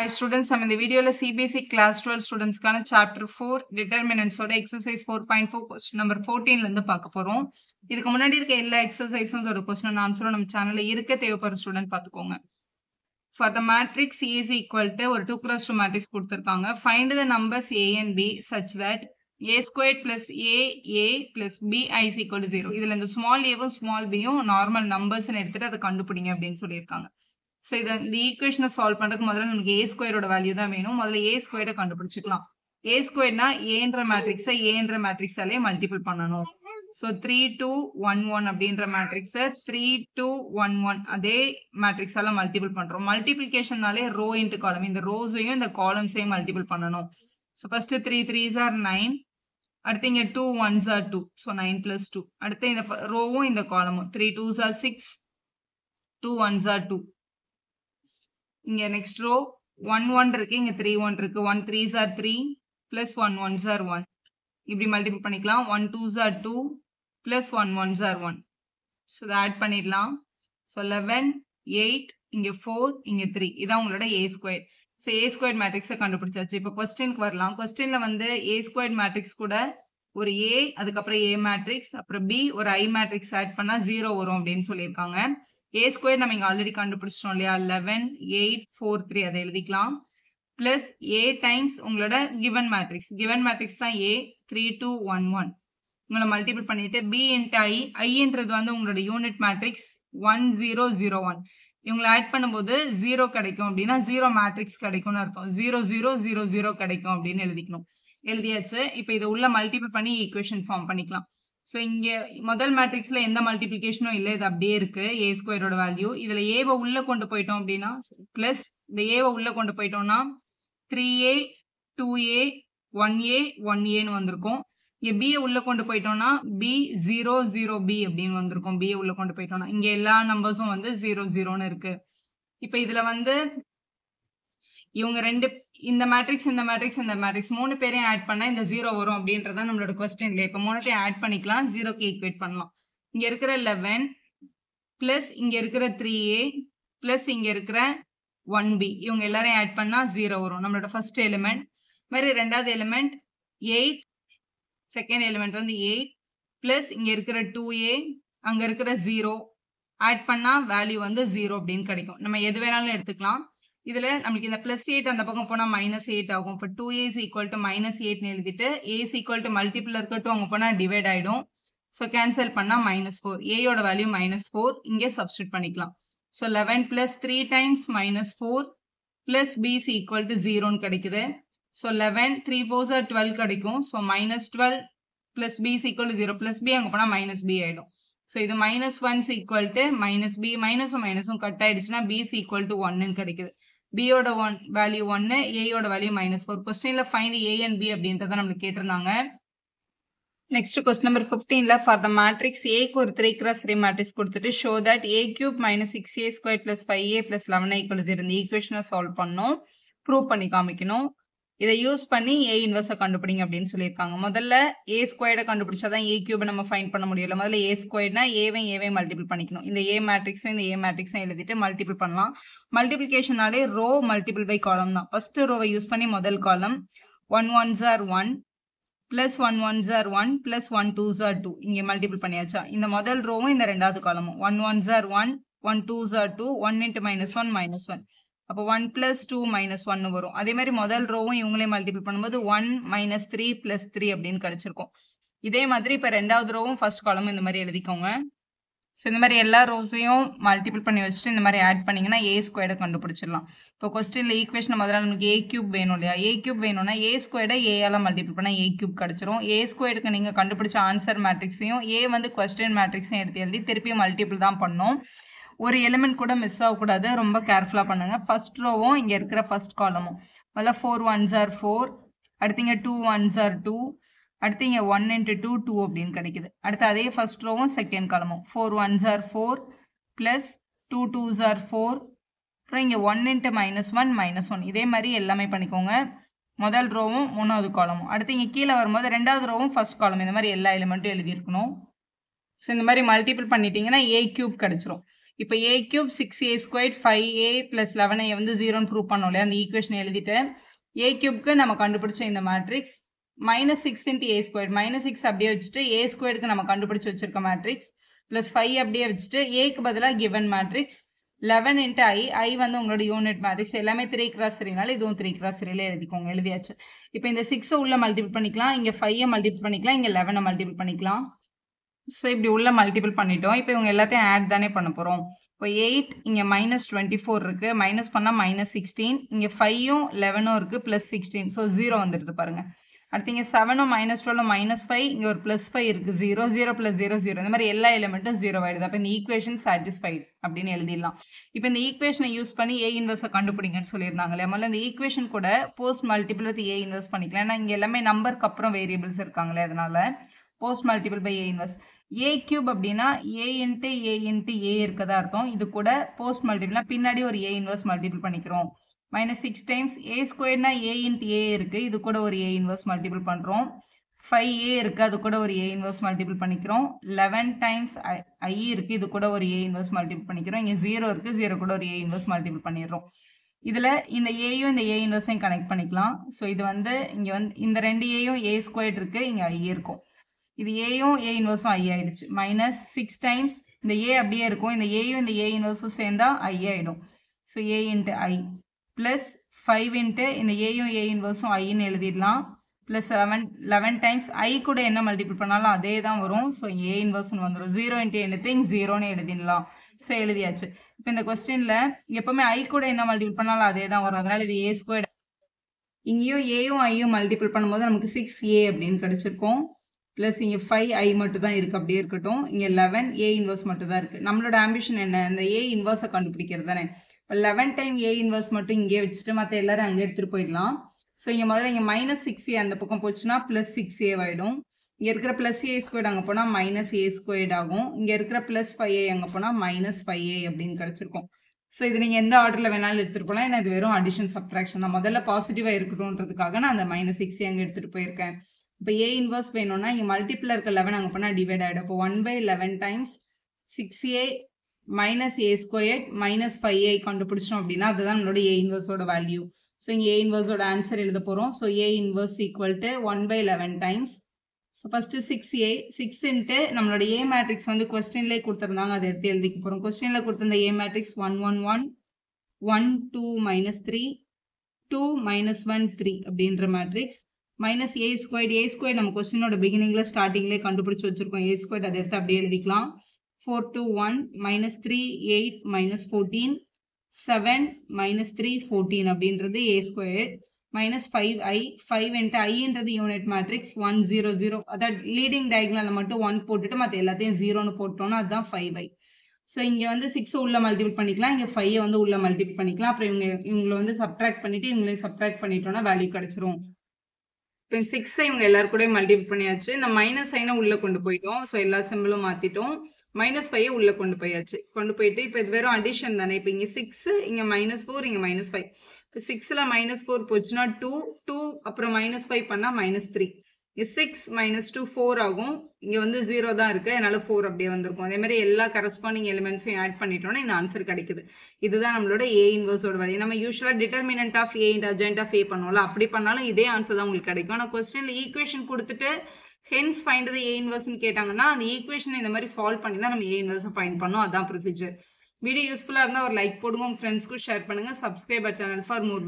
Hi students, நம்ம இந்த வீடியோல CBSE class 12 ஸ்டூடெண்ட்ஸ்க்கான chapter 4 determinants ஓட exercise 4.4 question number 14ல இருந்து பார்க்க போறோம். இதுக்கு முன்னாடி இருக்க எல்லா exercises ஓட question ஆன்சரும் நம்ம சேனல்ல இருக்க தேவைப்படுற ஸ்டூடெண்ட் பார்த்துக்கோங்க. For the matrix A is equal to ஒரு 2x2 matrix கொடுத்திருக்காங்க. Find the numbers A and B such that A squared plus A plus BI is equal to 0. இதுல இந்த small a வும் small b யும் normal நம்பர்ஸ்னு எடுத்துட்டு அதை கண்டுபிடிங்க அப்படின்னு சொல்லியிருக்காங்க. So, இந்த ஈக்குவேஷனை சால்வ் பண்றதுக்கு முதல்ல நமக்கு a ஸ்கொயரோட வேல்யூ தான் வேணும். முதல்ல a ஸ்கொயரை கண்டுபிடிச்சிக்கலாம். a ஸ்கொயர்னா ஏன்ற மேட்ரிக்ஸை ஏன்ற மேட்ரிக்ஸாலே மல்டிபிள் பண்ணணும். ஸோ 3 2 1 1 அப்படின்ற மேட்ரிக்ஸை 3 2 1 1 அதே மேட்ரிக்ஸால மல்டிபிள் பண்றோம். மல்டிபிளிகேஷன்னாலே ரோ இன்ட்டு காலம், இந்த ரோஸையும் இந்த காலம்ஸையும் மல்டிபிள் பண்ணணும். ஸோ ஃபர்ஸ்ட் 3 3s are 9, அடுத்து இங்க 2 1s are 2, ஸோ 9 plus 2. அடுத்து இந்த ரோவும் இந்த காலமும் 3 2s are 6, 2 1s are 2. இங்க next row 1 1 இருக்கு, இங்க 3 1 இருக்கு. 1 3s are 3 plus 1 1s are 1. இப்படி மல்டிபிள் பண்ணிக்கலாம். 1 2s are 2 plus 1 1s are 1. So இதை ஆட் பண்ணிடலாம். ஸோ 11 8 இங்க 4 இங்க 3, இதான் உங்களோட a square. So a square மேட்ரிக்ஸை கண்டுபிடிச்சாச்சு. இப்போ கொஸ்டினுக்கு வரலாம். கொஸ்டின்ல வந்து a ஸ்கொயர் மேட்ரிக்ஸ் கூட ஒரு a, அதுக்கப்புறம் a மேட்ரிக்ஸ், அப்புறம் b, ஒரு i மேட்ரிக்ஸ் ஆட் பண்ணா 0 வரும் அப்படின்னு சொல்லியிருக்காங்க. a ஸ்கொயர் நம்ம இங்க ஆல்ரெடி கண்டுபிடிச்சிட்டோம் இல்லையா, 11 8 4 3, அதை எழுதிக்கலாம். பிளஸ் a டைம்ஸ் உங்களோட கிவன் மேட்ரிக்ஸ் தான் a 3 2 1 1. உங்களை மல்டிபிள் பண்ணிட்டு b இன்ட்டு iன்றது வந்து உங்களோட யூனிட் மேட்ரிக்ஸ் 1 0 0 1. இவங்களை ஆட் பண்ணும்போது 0 கிடைக்கும் அப்படின்னா 0 மேட்ரிக்ஸ் கிடைக்கும்னு அர்த்தம். 0 0 0 0 கிடைக்கும் அப்படின்னு எழுதிக்கணும். எழுதியாச்சு. இப்போ இதை உள்ள மல்டிபிள் பண்ணி ஈக்குவேஷன் ஃபார்ம் பண்ணிக்கலாம். ஸோ இங்கே முதல் மேட்ரிக்ஸில் எந்த மல்டிப்ளிகேஷனும் இல்லை, இது அப்படியே இருக்கு a ஸ்கொயரோட வேல்யூ. இதில் ஏவை உள்ளே கொண்டு போயிட்டோம் அப்படின்னா ப்ளஸ் இந்த ஏவை உள்ளே கொண்டு போயிட்டோம்னா 3a 2a 1a 1aன்னு வந்திருக்கும். இங்கே பியை உள்ளே கொண்டு போயிட்டோம்னா b 0 0 b அப்படின்னு வந்திருக்கும். பியை உள்ளே கொண்டு போயிட்டோம்னா இங்கே எல்லா நம்பர்ஸும் வந்து 0 0ன்னு இருக்கு. இப்போ இதில் வந்து இவங்க ரெண்டு, இந்த மேட்ரிக்ஸ் மூணு பேரையும் ஆட் பண்ணா இந்த 0 வரும் அப்படின்றதான் நம்மளோட கொஸ்டின். இப்போ மூணுத்தையும் ஆட் பண்ணிக்கலாம், 0க்கு ஈக்குவேட் பண்ணலாம். இங்க இருக்கிற 11 பிளஸ் இங்க இருக்கிற 3a பிளஸ் இங்க இருக்கிற 1b, இவங்க எல்லாரையும் ஆட் பண்ணா 0 வரும். நம்மளோட ஃபர்ஸ்ட் எலிமெண்ட். மாதிரி ரெண்டாவது எலிமெண்ட் 8, செகண்ட் எலிமெண்ட் வந்து 8 பிளஸ் இங்க இருக்கிற 2a, அங்க இருக்கிற 0 ஆட் பண்ணா வேல்யூ வந்து 0 அப்படின்னு கிடைக்கும். நம்ம எது வேணாலும் எடுத்துக்கலாம். இதுல நமக்கு இந்த பிளஸ் 8 அந்த பக்கம் போனா -8 ஆகும். இப்போ 2a is equal to -8 எழுதிட்டு a is equal to multiple இருக்கட்டும் அங்க போனா டிவைட் ஆயிடும். ஸோ கேன்சல் பண்ணா -4, a யோட வேல்யூ -4 இங்கே சப்ஸ்டியூட் பண்ணிக்கலாம். So 11 plus 3 times -4 plus b is equal to 0ன்னு கிடைக்குது. ஸோ 11 3 4s are 12 கிடைக்கும். So -12 plus b is equal to 0 plus b அங்க போனா -b ஆயிடும். ஸோ இது -1 is equal to -b, மைனஸும் கட் ஆயிடுச்சுன்னா b is equal to 1ன்னு கிடைக்குது. b யோட வேல்யூ 1, a யோட வேல்யூ -4. கொஸ்டின்ல ஃபைண்ட் a and b அப்படின்றத நம்மளுக்கு கேட்டிருந்தாங்க. நெக்ஸ்ட் கொஸ்டின் நம்பர் 15ல ஃபார் த மேட்ரிக்ஸ் ஏக்கு ஒரு 3x3 மேட்ரிக்ஸ் கொடுத்துட்டு show that a cube - 6a squared plus 5a plus 11 equal to 0 இந்த ஈக்குவேஷனை சால்வ் பண்ணணும், ப்ரூவ் பண்ணி காமிக்கணும். இதை யூஸ் பண்ணி a இன்வெர்ஸை கண்டுபிடிங்க அப்படின்னு சொல்லியிருக்காங்க. முதல்ல a ஸ்கொயர்டை கண்டுபிடிச்சாதான் a கியூபை நம்ம ஃபைண்ட் பண்ண முடியல. முதல்ல a ஸ்கொயர்னா ஏவையும் மல்டிபிள் பண்ணிக்கணும். இந்த a மேட்ரிக்ஸும் எழுதிட்டு மல்டிபிள் பண்ணலாம். மல்டிபிளிகேஷனாலே ரோ மல்டிபிள் பை காலம் தான். ஃபர்ஸ்ட் ரோவை யூஸ் பண்ணி முதல் காலம் 1 1s are 1 plus 1 1s are 1 plus 1 2s are 2 இங்கே மல்டிபிள் பண்ணியாச்சா. இந்த முதல் ரோவும் இந்த ரெண்டாவது காலமும் 1 1s are 1 1 2s are 2 1 into -1 -1. அப்போ 1 plus 2 minus 1 வரும். அதே மாதிரி முதல் ரோவும் இவங்களே மல்டிபிள் பண்ணும்போது 1 minus 3 plus 3 அப்படின்னு கிடைச்சிருக்கும். இதே மாதிரி இப்போ ரெண்டாவது ரோவும் ஃபர்ஸ்ட் காலமும் இந்த மாதிரி எழுதிக்கோங்க. ஸோ இந்த மாதிரி எல்லா ரோஸையும் மல்டிபிள் பண்ணி வச்சுட்டு இந்த மாதிரி ஆட் பண்ணிங்கன்னா a ஸ்கொயர்டை கண்டுபிடிச்சிடலாம். இப்போ கொஸ்டின்ல ஈக்குவேஷன் முதல்ல நமக்கு a கியூப் வேணும் இல்லையா, a கியூப் வேணும்னா a ஸ்கொயர்டை ஏயால மல்டிபிள் பண்ணால் a கியூப் கிடைச்சிரும். a ஸ்கொயருக்கு நீங்கள் கண்டுபிடிச்ச ஆன்சர் மேட்ரிக்ஸையும் a வந்து கொஸ்டின் மேட்ரிக்ஸையும் எடுத்து எழுதி திருப்பியும் மல்டிபிள் தான் பண்ணோம். ஒரு எலிமெண்ட் கூட மிஸ் ஆகக்கூடாது, ரொம்ப கேர்ஃபுல்லாக பண்ணுங்க. ஃபர்ஸ்ட் ரோவும் இங்கே இருக்கிற ஃபர்ஸ்ட் காலமும் முதல்ல 4 1s are 4, அடுத்து இங்கே 2 1s are 2, அடுத்து இங்கே 1 into 2 2 அப்படின்னு கிடைக்குது. அடுத்து அதே ஃபர்ஸ்ட் ரோவும் செகண்ட் காலமும் 4 1s are 4 plus 2 2s are 4, அப்புறம் இங்கே 1 into -1 -1. இதே மாதிரி எல்லாமே பண்ணிக்கோங்க. முதல் ரோவும் மூணாவது காலமும். அடுத்து இங்கே கீழே வரும்போது ரெண்டாவது ரோவும் ஃபர்ஸ்ட் காலம், இந்த மாதிரி எல்லா எலிமெண்ட்டும் எழுதியிருக்கணும். ஸோ இந்த மாதிரி மல்டிபிள் பண்ணிட்டீங்கன்னா a கியூப் கிடைச்சிரும். இப்போ a cube 6a squared 5a plus 11a வந்து 0ன்னு ப்ரூவ் பண்ணோம் இல்லையா அந்த ஈக்குவேஷன் எழுதிட்டு a cubeக்கு நம்ம கண்டுபிடிச்ச இந்த matrix minus 6 into a squared minus 6 அப்படியே வச்சுட்டு a ஸ்கொயர்டுக்கு நம்ம கண்டுபிடிச்சி வச்சிருக்க மேட்ரிக்ஸ் ப்ளஸ் 5 அப்படியே வச்சுட்டு ஏக்கு பதிலாக கிவன் மேட்ரிக்ஸ் 11 இன்ட்டு ஐ வந்து உங்களோட யூனிட் மேட்ரிக்ஸ் எல்லாமே 3x3னால இதுவும் 3x3ல எழுதிக்கோங்க எழுதியாச்சு இப்போ இந்த 6 உள்ள மல்டிபிள் பண்ணிக்கலாம் இங்கே 5 மல்டிபிள் பண்ணிக்கலாம் இங்கே 11 மல்டிபிள் பண்ணிக்கலாம் ஸோ இப்படி உள்ள மல்டிபிள் பண்ணிட்டோம் இப்போ இவங்க எல்லாத்தையும் ஆட் தானே பண்ண போகிறோம் இப்போ 8 இங்கே -24 இருக்குது மைனஸ் பண்ணால் -16 இங்கே 5ம் 11ம் இருக்குது ப்ளஸ் 16 ஸோ 0 வந்துடுது பாருங்கள் அடுத்து இங்கே 7ம் -12 -5 இங்கே ஒரு +5 இருக்குது 0 0 + 0 0 இந்த மாதிரி எல்லா எலிமெண்ட்டும் 0 ஆகிடுது அப்போ இந்த ஈக்குவேஷன் சாட்டிஸ்ஃபைட் அப்படின்னு எழுதிடலாம் இப்போ இந்த ஈக்குவேஷனை யூஸ் பண்ணி ஏ இன்வர்ஸை கண்டுபிடிங்கன்னு சொல்லியிருந்தாங்க இல்லையா முதல்ல இந்த ஈக்குவேஷன் கூட post multiple with A inverse பண்ணிக்கலாம் ஏன்னா இங்கே எல்லாமே நம்பருக்கு அப்புறம் வேரியபிள்ஸ் இருக்காங்களே அதனால post multiple by A inverse A cube அப்படின்னா ஏ இன்ட்டு ஏ இருக்கதா அர்த்தம் இது கூட போஸ்ட் மல்டிபிள்னா பின்னாடி ஒரு ஏ இன்வர்ஸ் மல்டிபிள் பண்ணிக்கிறோம் -6 டைம்ஸ் ஏ ஸ்கொயர்னா ஏ இன்ட்டு ஏ இருக்குது இது கூட ஒரு ஏ இன்வர்ஸ் மல்டிபிள் பண்ணுறோம் 5a இருக்குது அது கூட ஒரு ஏ இன்வர்ஸ் மல்டிபிள் பண்ணிக்கிறோம் 11 டைம்ஸ் ஐ இருக்குது இது கூட ஒரு ஏ இன்வர்ஸ் மல்டிபிள் பண்ணிக்கிறோம் இங்கே 0 இருக்குது 0 கூட ஒரு ஏ இன்வர்ஸ் மல்டிபிள் பண்ணிடுறோம் இதில் இந்த ஏயும் இந்த ஏ இன்வர்ஸையும் கனெக்ட் பண்ணிக்கலாம் ஸோ இது வந்து இங்கே வந்து இந்த ரெண்டு ஏயும் ஏ ஸ்கொயர்ட் இருக்குது இங்கே ஐ இருக்கும் இது ஏயும் ஏ இன்வர்ஸும் ஐ ஆயிடுச்சு -6 டைம்ஸ் இந்த ஏ அப்படியே இருக்கும் இந்த ஏயும் இந்த ஏ இன்வர்ஸும் சேர்ந்தா ஐ ஆகிடும் so A into I plus 5 into இந்த ஏயும் ஏ இன்வர்ஸும் ஐன்னு எழுதிடலாம் ப்ளஸ் 11 டைம்ஸ் ஐ கூட என்ன மல்டிபிள் பண்ணாலும் அதே தான் வரும் ஸோ ஏ இன்வர்ஸ்னு வந்துடும் 0 இன்ட்டு எனிதிங் 0ன்னு எழுதிடலாம் ஸோ எழுதியாச்சு இப்போ இந்த கொஸ்டினில் எப்போவுமே ஐ கூட என்ன மல்டிபிள் பண்ணாலும் அதே தான் வரும் அதனால் இது ஏ ஸ்கொயர்ட் இங்கேயும் ஏயும் ஐயும் மல்டிபிள் பண்ணும்போது நமக்கு 6a அப்படின்னு கிடச்சிருக்கோம் ப்ளஸ் இங்கே 5i மட்டும் தான் இருக்குது அப்படியே இருக்கட்டும் இங்கே 11 ஏ இன்வர்ஸ் மட்டும் தான் இருக்குது நம்மளோட ஆம்பிஷன் என்ன இந்த ஏ இன்வர்ஸை கண்டுபிடிக்கிறது தானே இப்போ 11 டைம் ஏ இன்வர்ஸ் மட்டும் இங்கே வச்சுட்டு மற்ற எல்லாரும் அங்கே எடுத்துகிட்டு போயிடலாம் ஸோ இங்கே முதல்ல இங்கே -6a அந்த பக்கம் போச்சுன்னா +6a ஆகிடும் இங்கே இருக்கிற +a ஸ்கொயர்ட் அங்கே போனால் -a ஸ்கொயர்ட் ஆகும் இங்கே இருக்கிற +5a அங்கே போனால் -5a அப்படின்னு கிடச்சிருக்கும் ஸோ இது நீங்கள் எந்த ஆர்டரில் வேணாலும் எடுத்துகிட்டு போகலாம் ஏன்னா இது வெறும் அடிஷன் சப்ட்ராக்ஷன் தான் முதல்ல பாசிட்டிவாக இருக்கட்டும்ன்றதுக்காக நான் அந்த -6a அங்கே எடுத்துகிட்டு போயிருக்கேன் இப்போ ஏ இன்வர்ஸ் வேணும்னா இங்கே மல்டிப்ளர் இருக்க 11 அங்கே போனால் டிவைட் ஆகிடும் இப்போ 1/11 times 6a - a squared -5a கண்டுபிடிச்சோம் அப்படின்னா அதுதான் நம்மளோட ஏ இன்வர்ஸோட வேல்யூ ஸோ இங்கே ஏ இன்வர்ஸோட ஆன்சர் எழுத போகிறோம் so A inverse equal to 1/11 times so first 6a 6 into நம்மளோட ஏ மேட்ரிக்ஸ் வந்து கொஸ்டின்லேயே கொடுத்துருந்தாங்க அதை எடுத்து எழுதிக்க போகிறோம் கொஸ்டினில் கொடுத்துருந்த ஏ மேட்ரிக்ஸ் 1 1 1 1 2 -3 2 -1 3 அப்படின்ற மேட்ரிக்ஸ் -a ஸ்கொயர்ட் நம்ம கொஸ்டினோட பிகினிங்கில் ஸ்டார்டிங்லேயே கண்டுபிடிச்சி வச்சுருக்கோம் ஏ ஸ்கொயர்ட் அதை எடுத்து அப்படியே எழுதிக்கலாம் 4 2 1 -3 8 -14 7 -3 14 அப்படின்றது ஏ ஸ்கொயர்ட் -5i 5 இன்ட்டு ஐன்றது யூனிட் மேட்ரிக்ஸ் 1 0 0 அதான் லீடிங் டயக்னலில் மட்டும் 1 போட்டுட்டு மற்ற எல்லாத்தையும் 0ன்னு போட்டோம்னா அதுதான் 5i ஸோ இங்கே வந்து 6 உள்ள மல்டிபிள் பண்ணிக்கலாம் இங்கே 5 வந்து உள்ள மல்டிபிள் பண்ணிக்கலாம் அப்புறம் இவங்களை வந்து சப்ட்ராக்ட் பண்ணிவிட்டு இவங்களையும் சப்ட்ராக்ட் பண்ணிட்டோம்னா வேல்யூ கிடச்சிரும் இப்போ 6 இவங்க எல்லாரும் கூட மல்டிபிள் பண்ணியாச்சு இந்த மைனஸ் சைனை உள்ளே கொண்டு போயிட்டோம் ஸோ எல்லா சிம்பிளும் மாற்றிட்டோம் -5 உள்ளே கொண்டு போயிட்டு இப்போ இது வெறும் அடிஷன் தானே இப்போ இங்கே 6 இங்கே -4 இங்கே -5 இப்போ 6ல் -4 போச்சுன்னா 2 அப்புறம் -5 பண்ணால் -3 இங்கே 6 -2 4 ஆகும் இங்கே வந்து 0 தான் இருக்குது அதனால 4 அப்படியே வந்திருக்கும் அதே மாதிரி எல்லா கரஸ்பாண்டிங் எலிமெண்ட்ஸையும் ஆட் பண்ணிட்டோம்னா இந்த ஆன்சர் கிடைக்குது இதுதான் நம்மளோட ஏ இன்வர்ஸோட வேல்யூ நம்ம யூஸ்வலாக determinant of A into adjoint of A பண்ணுவோம்ல அப்படி பண்ணாலும் இதே ஆன்சர் தான் உங்களுக்கு கிடைக்கும் ஆனால் கொஸ்டினில் ஈக்குவேஷன் கொடுத்துட்டு ஹென்ஸ் ஃபைண்ட் த ஏ இன்வர்ஸ்னு கேட்டாங்கன்னா அந்த ஈக்குவேஷனை இந்த மாதிரி சால்வ் பண்ணி தான் நம்ம ஏ இன்வர்ஸை ஃபைண்ட் பண்ணோம் அதான் ப்ரொசீஜர் வீடியோ யூஸ்ஃபுல்லாக இருந்தால் ஒரு லைக் போடுங்க உங்கள் ஃப்ரெண்ட்ஸ்க்கும் ஷேர் பண்ணுங்கள் சப்ஸ்கிரைபர் சேனல் ஃபார் மோர்